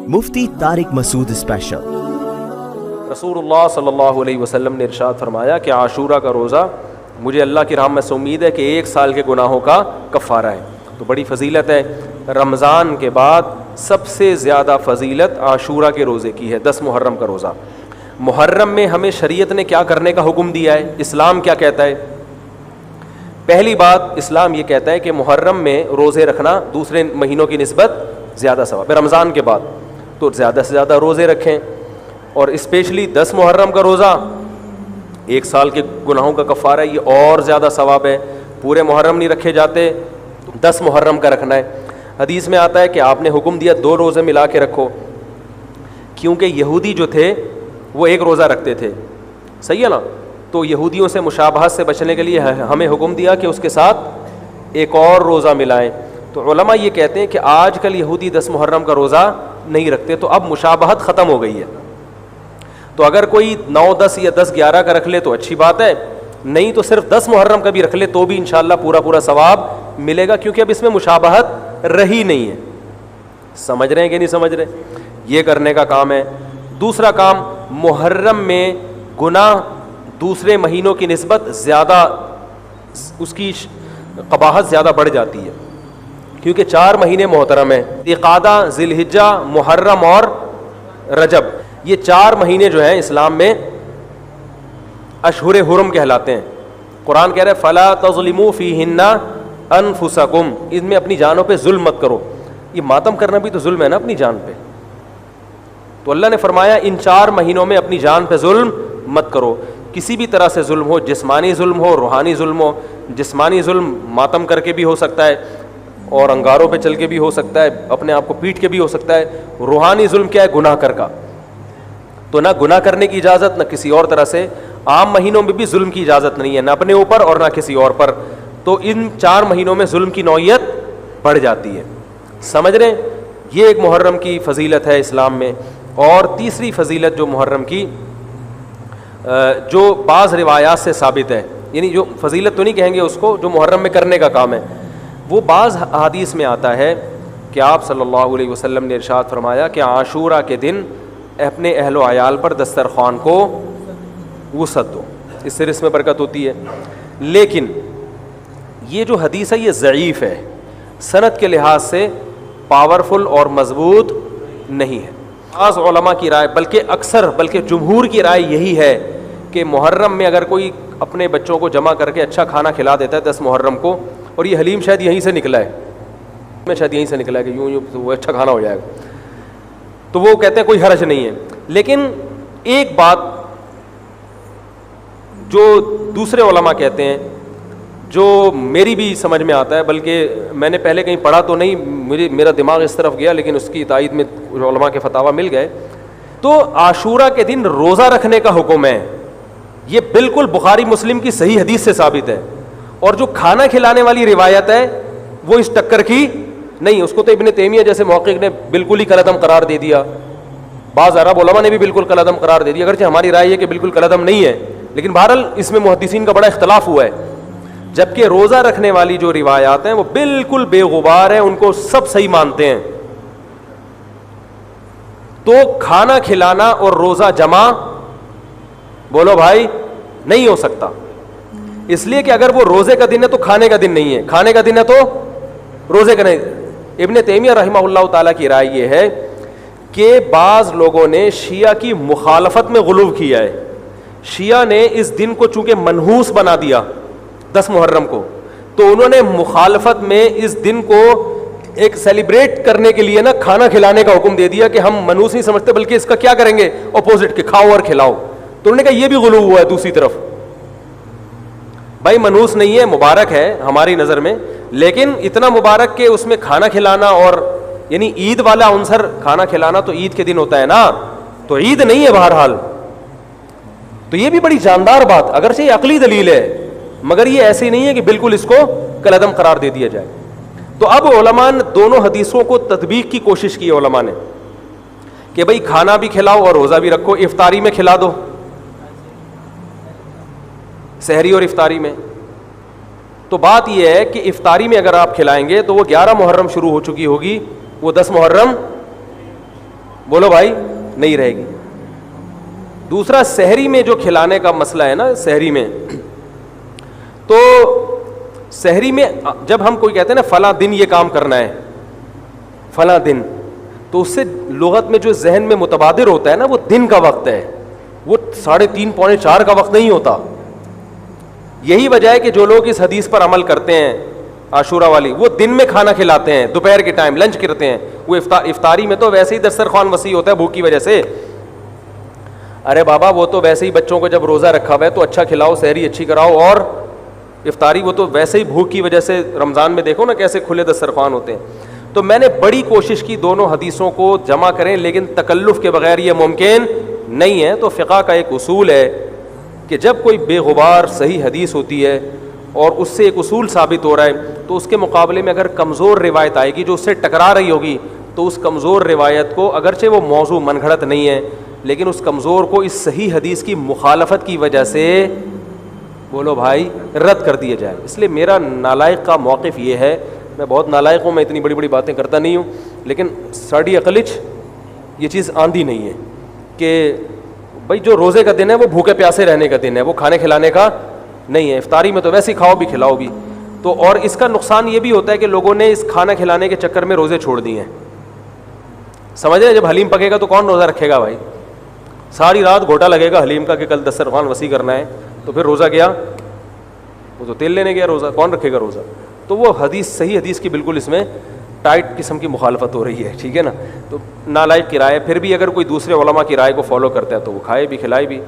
مفتی طارق مسعود special. رسول اللہ صلی اللہ علیہ وسلم نے ارشاد فرمایا کہ عاشورہ کا روزہ مجھے اللہ کی رحمت سے امید ہے کہ 1 سال کے گناہوں کا کفارہ ہے۔ تو بڑی فضیلت ہے۔ رمضان کے بعد سب سے زیادہ فضیلت عاشورہ کے روزے کی ہے، 10 محرم کا روزہ۔ محرم میں ہمیں شریعت نے کیا کرنے کا حکم دیا ہے؟ اسلام کیا کہتا ہے؟ پہلی بات، اسلام یہ کہتا ہے کہ محرم میں روزے رکھنا دوسرے مہینوں کی نسبت زیادہ ثواب ہے۔ رمضان کے بعد تو زیادہ سے زیادہ روزے رکھیں، اور اسپیشلی 10 محرم کا روزہ 1 سال کے گناہوں کا کفارہ ہے، یہ اور زیادہ ثواب ہے۔ پورے محرم نہیں رکھے جاتے، 10 محرم کا رکھنا ہے۔ حدیث میں آتا ہے کہ آپ نے حکم دیا 2 روزے ملا کے رکھو، کیونکہ یہودی جو تھے وہ 1 روزہ رکھتے تھے، صحیح ہے نا؟ تو یہودیوں سے مشابہت سے بچنے کے لیے ہمیں حکم دیا کہ اس کے ساتھ 1 اور روزہ ملائیں۔ تو علماء یہ کہتے ہیں کہ آج کل یہودی 10 محرم کا روزہ نہیں رکھتے، تو اب مشابہت ختم ہو گئی ہے۔ تو اگر کوئی 9، 10 یا 10، 11 کا رکھ لے تو اچھی بات ہے، نہیں تو صرف 10 محرم کا بھی رکھ لے تو بھی انشاءاللہ پورا ثواب ملے گا، کیونکہ اب اس میں مشابہت رہی نہیں ہے۔ سمجھ رہے ہیں کہ نہیں سمجھ رہے؟ یہ کرنے کا کام ہے۔ دوسرا کام، محرم میں گناہ دوسرے مہینوں کی نسبت زیادہ، اس کی قباحت زیادہ بڑھ جاتی ہے، کیونکہ 4 مہینے محترم ہیں، ذوالقعدہ، ذی الحجہ، محرم اور رجب۔ یہ 4 مہینے جو ہیں اسلام میں اشہر حرم کہلاتے ہیں۔ قرآن کہہ رہا ہے فَلَا تَظْلِمُوا فِيهِنَّ أَنفُسَكُمْ، ان میں اپنی جانوں پہ ظلم مت کرو۔ یہ ماتم کرنا بھی تو ظلم ہے نا اپنی جان پہ۔ تو اللہ نے فرمایا ان 4 مہینوں میں اپنی جان پہ ظلم مت کرو، کسی بھی طرح سے ظلم ہو، جسمانی ظلم ہو، روحانی ظلم ہو۔ جسمانی ظلم ماتم کر کے بھی ہو سکتا ہے، اور انگاروں پہ چل کے بھی ہو سکتا ہے، اپنے آپ کو پیٹ کے بھی ہو سکتا ہے۔ روحانی ظلم کیا ہے؟ گناہ کر کا۔ تو نہ گناہ کرنے کی اجازت، نہ کسی اور طرح سے۔ عام مہینوں میں بھی ظلم کی اجازت نہیں ہے، نہ اپنے اوپر اور نہ کسی اور پر۔ تو ان 4 مہینوں میں ظلم کی نوعیت بڑھ جاتی ہے، سمجھ رہے ہیں؟ یہ ایک محرم کی فضیلت ہے اسلام میں۔ اور تیسری فضیلت جو محرم کی، جو بعض روایات سے ثابت ہے، یعنی جو فضیلت تو نہیں کہیں گے اس کو، جو محرم میں کرنے کا کام ہے، وہ بعض احادیث میں آتا ہے کہ آپ صلی اللہ علیہ وسلم نے ارشاد فرمایا کہ عاشورہ کے دن اپنے اہل و عیال پر دسترخوان کو وسعت دو، اس سے رزق میں برکت ہوتی ہے۔ لیکن یہ جو حدیث ہے یہ ضعیف ہے، سند کے لحاظ سے پاورفل اور مضبوط نہیں ہے۔ بعض علماء کی رائے، بلکہ جمہور کی رائے یہی ہے کہ محرم میں اگر کوئی اپنے بچوں کو جمع کر کے اچھا کھانا کھلا دیتا ہے 10 محرم کو، اور یہ حلیم شاید یہیں سے نکلا ہے، کہ یوں وہ اچھا کھانا ہو جائے گا، تو وہ کہتے ہیں کوئی حرج نہیں ہے۔ لیکن ایک بات جو دوسرے علماء کہتے ہیں، جو میری بھی سمجھ میں آتا ہے، بلکہ میں نے پہلے کہیں پڑھا تو نہیں، میرا دماغ اس طرف گیا، لیکن اس کی تائید میں علماء کے فتاویٰ مل گئے۔ تو عاشورہ کے دن روزہ رکھنے کا حکم ہے، یہ بالکل بخاری مسلم کی صحیح حدیث سے ثابت ہے۔ اور جو کھانا کھلانے والی روایت ہے وہ اس ٹکر کی نہیں، اس کو تو ابن تیمیہ جیسے محقق نے بالکل ہی کالعدم قرار دے دیا، بعض عرب علماء نے بھی بالکل کالعدم قرار دے دیا، اگرچہ ہماری رائے ہے کہ بالکل کالعدم نہیں ہے، لیکن بہرحال اس میں محدثین کا بڑا اختلاف ہوا ہے۔ جبکہ روزہ رکھنے والی جو روایات ہیں وہ بالکل بے غبار ہیں، ان کو سب صحیح مانتے ہیں۔ تو کھانا کھلانا اور روزہ جمع، بولو بھائی، نہیں ہو سکتا، اس لیے کہ اگر وہ روزے کا دن ہے تو کھانے کا دن نہیں ہے، کھانے کا دن ہے تو روزے کا نہیں۔ ابن تیمیہ رحمہ اللہ تعالیٰ کی رائے یہ ہے کہ بعض لوگوں نے شیعہ کی مخالفت میں غلو کیا ہے۔ شیعہ نے اس دن کو چونکہ منحوس بنا دیا 10 محرم کو، تو انہوں نے مخالفت میں اس دن کو ایک سیلیبریٹ کرنے کے لیے نا کھانا کھلانے کا حکم دے دیا کہ ہم منحوس نہیں سمجھتے، بلکہ اس کا کیا کریں گے؟ اپوزٹ، کہ کھاؤ اور کھلاؤ۔ تو انہوں نے کہا یہ بھی غلو ہوا ہے دوسری طرف۔ بھائی منحوس نہیں ہے، مبارک ہے ہماری نظر میں، لیکن اتنا مبارک کہ اس میں کھانا کھلانا، اور یعنی عید والا عنصر کھانا کھلانا تو عید کے دن ہوتا ہے نا، تو عید نہیں ہے بہرحال۔ تو یہ بھی بڑی جاندار بات، اگرچہ یہ عقلی دلیل ہے، مگر یہ ایسی نہیں ہے کہ بالکل اس کو کالعدم قرار دے دیا جائے۔ تو اب علماء نے دونوں حدیثوں کو تطبیق کی کوشش کی، علماء نے، کہ بھئی کھانا بھی کھلاؤ اور روزہ بھی رکھو، افطاری میں کھلا دو، سحری اور افطاری میں۔ تو بات یہ ہے کہ افطاری میں اگر آپ کھلائیں گے تو وہ 11 محرم شروع ہو چکی ہوگی، وہ 10 محرم بولو بھائی نہیں رہے گی. دوسرا سحری میں جو کھلانے کا مسئلہ ہے نا, سحری میں تو سحری میں جب ہم کوئی کہتے ہیں نا فلاں دن یہ کام کرنا ہے فلاں دن, تو اس سے لغت میں جو ذہن میں متبادر ہوتا ہے نا وہ دن کا وقت ہے, وہ 3:30 پونے 4 کا وقت نہیں ہوتا. یہی وجہ ہے کہ جو لوگ اس حدیث پر عمل کرتے ہیں عاشورہ والی, وہ دن میں کھانا کھلاتے ہیں, دوپہر کے ٹائم لنچ کرتے ہیں. وہ افطاری میں تو ویسے ہی دسترخوان وسیع ہوتا ہے بھوک کی وجہ سے. ارے بابا وہ تو ویسے ہی بچوں کو جب روزہ رکھا ہوا ہے تو اچھا کھلاؤ, سحری اچھی کراؤ, اور افطاری وہ تو ویسے ہی بھوک کی وجہ سے. رمضان میں دیکھو نا کیسے کھلے دسترخوان ہوتے ہیں. تو میں نے بڑی کوشش کی دونوں حدیثوں کو جمع کریں, لیکن تکلف کے بغیر یہ ممکن نہیں ہے. تو فقہ کا ایک اصول ہے کہ جب کوئی بے غبار صحیح حدیث ہوتی ہے اور اس سے ایک اصول ثابت ہو رہا ہے, تو اس کے مقابلے میں اگر کمزور روایت آئے گی جو اس سے ٹکرا رہی ہوگی, تو اس کمزور روایت کو, اگرچہ وہ موضوع من گھڑت نہیں ہے, لیکن اس کمزور کو اس صحیح حدیث کی مخالفت کی وجہ سے بولو بھائی رد کر دیا جائے. اس لیے میرا نالائق کا موقف یہ ہے, میں بہت نالائق ہوں, میں اتنی بڑی بڑی باتیں کرتا نہیں ہوں, لیکن ساڑی عقلچ یہ چیز آندھی نہیں ہے کہ بھائی جو روزے کا دن ہے وہ بھوکے پیاسے رہنے کا دن ہے, وہ کھانے کھلانے کا نہیں ہے. افطاری میں تو ویسے ہی کھاؤ بھی کھلاؤ بھی. تو اور اس کا نقصان یہ بھی ہوتا ہے کہ لوگوں نے اس کھانا کھلانے کے چکر میں روزے چھوڑ دیے ہیں. سمجھ رہے ہیں, جب حلیم پکے گا تو کون روزہ رکھے گا بھائی؟ ساری رات گھوٹا لگے گا حلیم کا کہ کل دسترخوان وسیع کرنا ہے, تو پھر روزہ گیا, وہ تو تیل لینے گیا, روزہ کون رکھے گا روزہ؟ تو وہ حدیث صحیح حدیث کی بالکل اس میں ٹائٹ قسم کی مخالفت ہو رہی ہے, ٹھیک ہے نا. تو نالائق کی رائے, پھر بھی اگر کوئی دوسرے علماء کی رائے کو فالو کرتا ہے تو وہ کھائے بھی کھلائے بھی.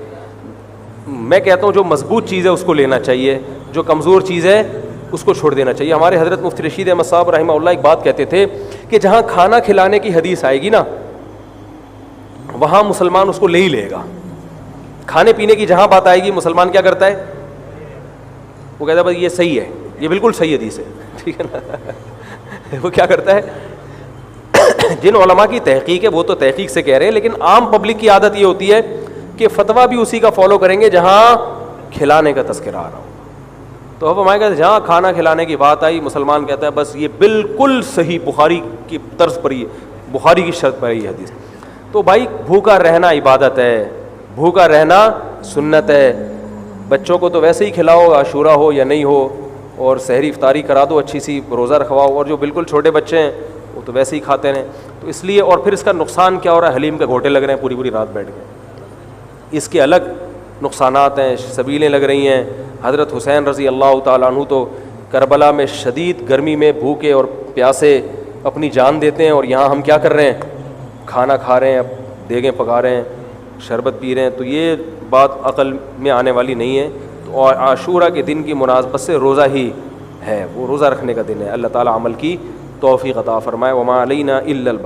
میں کہتا ہوں جو مضبوط چیز ہے اس کو لینا چاہیے, جو کمزور چیز ہے اس کو چھوڑ دینا چاہیے. ہمارے حضرت مفتی رشید احمد صاحب رحمہ اللہ ایک بات کہتے تھے کہ جہاں کھانا کھلانے کی حدیث آئے گی نا وہاں مسلمان اس کو لے ہی لے گا. کھانے پینے کی جہاں بات آئے گی مسلمان کیا کرتا ہے؟ وہ کہتا ہے بھائی یہ صحیح ہے, یہ بالکل صحیح حدیث ہے, ٹھیک ہے نا. وہ کیا کرتا ہے, جن علماء کی تحقیق ہے وہ تو تحقیق سے کہہ رہے ہیں, لیکن عام پبلک کی عادت یہ ہوتی ہے کہ فتویٰ بھی اسی کا فالو کریں گے جہاں کھلانے کا تذکرہ آ رہا ہو. تو اب ہمارے کہتے جہاں کھانا کھلانے کی بات آئی مسلمان کہتا ہے بس یہ بالکل صحیح بخاری کی طرز پر, یہ بخاری کی شرط پر یہ حدیث. تو بھائی بھوکا رہنا عبادت ہے, بھوکا رہنا سنت ہے. بچوں کو تو ویسے ہی کھلاؤ عاشورہ ہو یا نہیں ہو, اور سحری افطاری کرا دو اچھی سی, روزہ رکھواؤ, اور جو بالکل چھوٹے بچے ہیں وہ تو ویسے ہی کھاتے ہیں. تو اس لیے, اور پھر اس کا نقصان کیا ہو رہا ہے, حلیم کے گھوٹے لگ رہے ہیں پوری پوری رات بیٹھ کے, اس کے الگ نقصانات ہیں, سبیلیں لگ رہی ہیں. حضرت حسین رضی اللہ تعالیٰ عنہ تو کربلا میں شدید گرمی میں بھوکے اور پیاسے اپنی جان دیتے ہیں, اور یہاں ہم کیا کر رہے ہیں, کھانا کھا رہے ہیں, دیگیں پکا رہے ہیں, شربت پی رہے ہیں. تو یہ بات عقل میں آنے والی نہیں ہے. تو عاشورہ کے دن کی مناسبت سے روزہ ہی ہے, وہ روزہ رکھنے کا دن ہے. اللہ تعالیٰ عمل کی توفیق عطا فرمائے. وما علینا الا البلاغ.